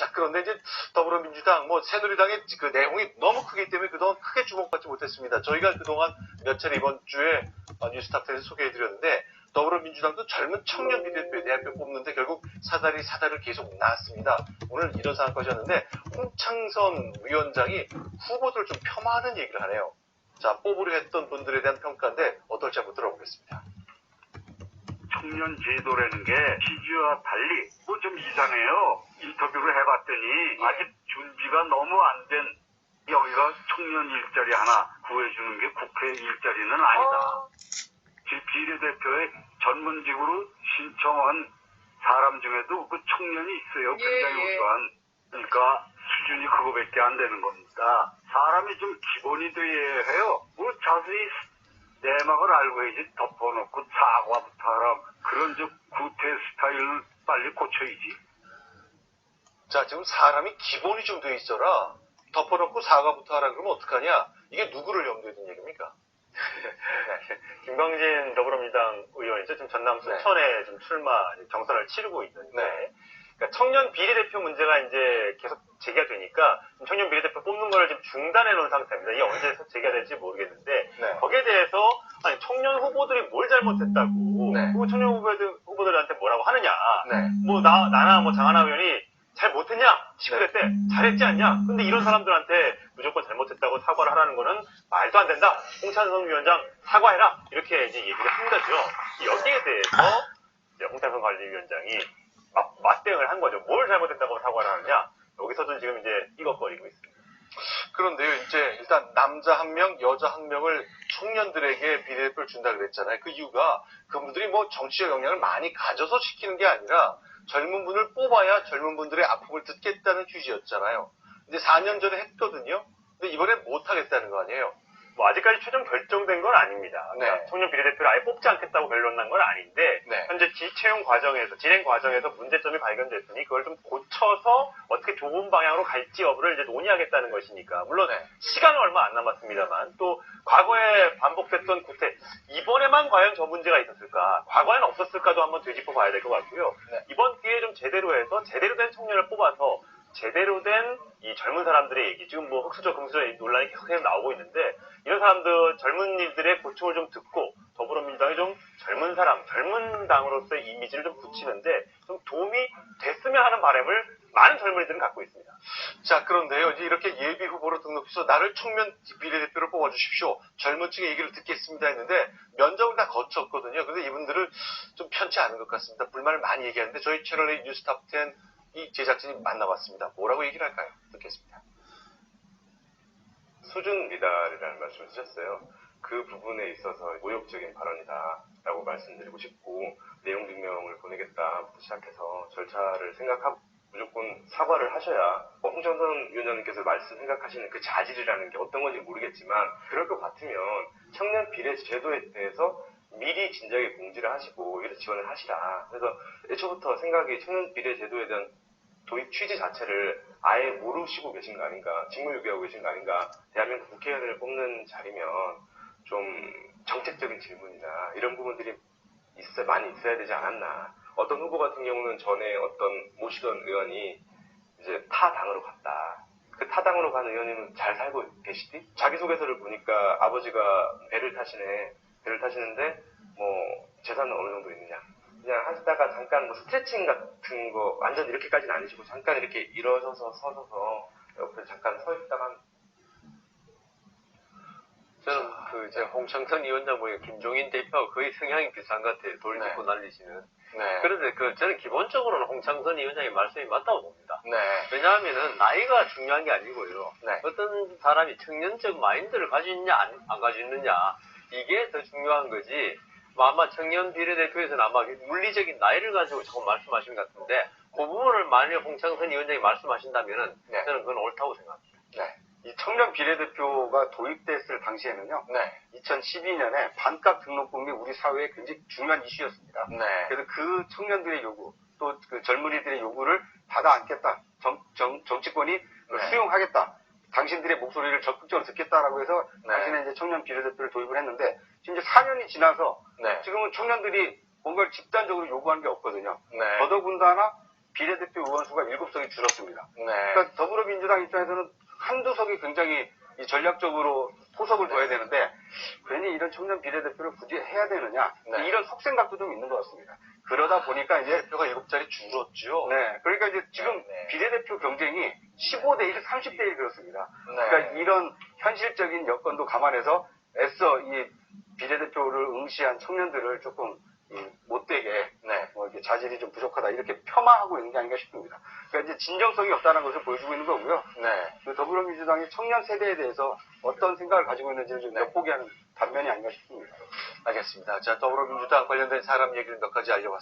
자, 그런데 이제 더불어민주당, 새누리당의 그 내용이 너무 크기 때문에 그동안 크게 주목받지 못했습니다. 저희가 그동안 몇 차례 이번 주에 뉴스탑텐에서 소개해드렸는데, 더불어민주당도 젊은 청년 비례대표 대표 뽑는데 결국 사다리를 계속 낳았습니다. 오늘 이런 상황까지였는데, 홍창선 위원장이 후보들을 좀 폄하하는 얘기를 하네요. 자, 뽑으려 했던 분들에 대한 평가인데, 어떨지 한번 들어보겠습니다. 청년 제도라는 게 취지와 달리 좀 이상해요. 인터뷰를 해봤더니 아직 준비가 너무 안 된 여기가 청년 일자리 하나 구해주는 게 국회 일자리는 아니다. 비례대표의 전문직으로 신청한 사람 중에도 그 청년이 있어요. 굉장히 우수한. 그러니까 수준이 그거밖에 안 되는 겁니다. 사람이 좀 기본이 돼야 해요. 자세히 내막을 알고 해야지 덮어놓고 사과부터 하라. 그런 구태 스타일을 빨리 고쳐야지. 자, 지금 사람이 기본이 좀 돼 있어라. 덮어놓고 사과부터 하라 그러면 어떡하냐? 이게 누구를 염두에 둔 얘기입니까? 김광진 더불어민주당 의원이죠. 지금 전남 순천에 좀 출마 경선을 치르고 있는데, 그러니까 청년 비례대표 문제가 이제 계속 제기가 되니까 청년 비례대표 뽑는 걸 지금 중단해 놓은 상태입니다. 이게 언제 제기가 될지 모르겠는데, 거기에 대해서 아니 청년 후보들이 뭘 잘못했다고, 그리고 청년 후보들한테 뭐라고 하느냐, 나나 장하나 의원이 잘 못했냐? 19대 때 잘했지 않냐? 근데 이런 사람들한테 무조건 잘못했다고 사과를 하라는 거는 말도 안 된다. 홍찬성 위원장 사과해라. 이렇게 이제 얘기를 한 거죠. 여기에 대해서 이제 홍찬성 관리위원장이 맞대응을 한 거죠. 뭘 잘못했다고 사과를 하느냐? 여기서도 지금 이제 삐걱거리고 있습니다. 그런데요, 이제 일단 남자 한 명, 여자 한 명을 청년들에게 비례대표를 준다 그랬잖아요. 그 이유가 그분들이 정치적 영향을 많이 가져서 시키는 게 아니라 젊은 분을 뽑아야 젊은 분들의 아픔을 듣겠다는 취지였잖아요. 근데 4년 전에 했거든요. 근데 이번에 못 하겠다는 거 아니에요? 아직까지 최종 결정된 건 아닙니다. 그러니까 청년 비례대표를 아예 뽑지 않겠다고 결론 난 건 아닌데, 현재 진행 과정에서 문제점이 발견됐으니 그걸 좀 고쳐서 어떻게 좋은 방향으로 갈지 여부를 이제 논의하겠다는 것이니까. 물론 시간은 얼마 안 남았습니다만, 또 과거에 반복됐던 구태, 이번에만 과연 저 문제가 있었을까? 과거에는 없었을까도 한번 되짚어 봐야 될 것 같고요. 이번 기회에 좀 제대로 해서 제대로 된 청년을 뽑아서 제대로 된 이 젊은 사람들의 얘기, 지금 흑수저, 금수저 논란이 계속 나오고 있는데, 이런 사람들, 젊은이들의 고충을 좀 듣고, 더불어민주당이 좀 젊은 당으로서의 이미지를 좀 붙이는데, 좀 도움이 됐으면 하는 바람을 많은 젊은이들은 갖고 있습니다. 자, 그런데요, 이제 이렇게 예비 후보로 등록해서 나를 청년 비례대표로 뽑아주십시오. 젊은 층의 얘기를 듣겠습니다 했는데, 면접을 다 거쳤거든요. 근데 이분들을 좀 편치 않은 것 같습니다. 불만을 많이 얘기하는데, 저희 채널의 뉴스탑10 이 제작진이 만나봤습니다. 뭐라고 얘기를 할까요? 듣겠습니다. 수준 미달이라는 말씀을 주셨어요. 그 부분에 있어서 모욕적인 발언이다라고 말씀드리고 싶고, 내용 증명을 보내겠다부터 시작해서 절차를 생각하고 무조건 사과를 하셔야 홍정선 위원장님께서 생각하시는 그 자질이라는 게 어떤 건지 모르겠지만, 그럴 것 같으면 청년 비례 제도에 대해서 미리 진작에 공지를 하시고 이렇게 지원을 하시라. 그래서 애초부터 생각이 청년 비례 제도에 대한 도입 취지 자체를 아예 모르시고 계신 거 아닌가, 직무유기하고 계신 거 아닌가. 대한민국 국회의원을 뽑는 자리면 좀 정책적인 질문이나 이런 부분들이 많이 있어야 되지 않았나. 어떤 후보 같은 경우는 전에 모시던 의원이 이제 타 당으로 갔다. 그 타 당으로 간 의원님은 잘 살고 계시디? 자기소개서를 보니까 아버지가 배를 타시는데 재산은 어느 정도 있느냐. 그냥 하시다가 잠깐 스트레칭 같은 거 완전 이렇게까지는 아니시고 잠깐 이렇게 일어서서 서서서 옆에 잠깐 서 있다가 저는 제가 홍창선 위원장 보니까 김종인 대표하고 거의 성향이 비슷한 것 같아요. 돌리고 날리시는. 그런데 저는 기본적으로는 홍창선 위원장의 말씀이 맞다고 봅니다. 왜냐하면은 나이가 중요한 게 아니고요. 어떤 사람이 청년적 마인드를 가지고 있냐 안 가지고 있느냐, 이게 더 중요한 거지. 아마 청년 비례대표에서는 아마 물리적인 나이를 가지고 자꾸 말씀하신 것 같은데, 그 부분을 만약 홍창선 위원장이 말씀하신다면은 저는 그건 옳다고 생각합니다. 이 청년 비례대표가 도입됐을 당시에는요, 2012년에 반값 등록금이 우리 사회에 굉장히 중요한 이슈였습니다. 그래서 그 청년들의 요구, 또 그 젊은이들의 요구를 받아 안겠다, 정치권이 수용하겠다, 당신들의 목소리를 적극적으로 듣겠다라고 해서 당신은 이제 청년 비례대표를 도입을 했는데, 지금 이제 4년이 지나서 지금은 청년들이 뭔가를 집단적으로 요구하는 게 없거든요. 더더군다나 비례대표 의원 수가 7석이 줄었습니다. 그러니까 더불어민주당 입장에서는 한두 석이 굉장히 이 전략적으로 포석을 둬야 되는데 괜히 이런 청년 비례대표를 굳이 해야 되느냐 이런 속생각도 좀 있는 것 같습니다. 그러다 보니까 이제 대표가 7자리 줄었죠. 그러니까 이제 지금 비례대표 경쟁이 15대1, 30대1 그렇습니다. 그러니까 이런 현실적인 여건도 감안해서 애써 이 비례대표를 응시한 청년들을 조금 못되게 뭐 이렇게 자질이 좀 부족하다 이렇게 폄하하고 있는 게 아닌가 싶습니다. 그러니까 이제 진정성이 없다는 것을 보여주고 있는 거고요. 그 더불어민주당이 청년 세대에 대해서 어떤 생각을 가지고 있는지를 좀 엿보게 하는 단면이 아닌가 싶습니다. 알겠습니다. 자, 더불어민주당 관련된 사람 얘기를 몇 가지 알려봤습니다.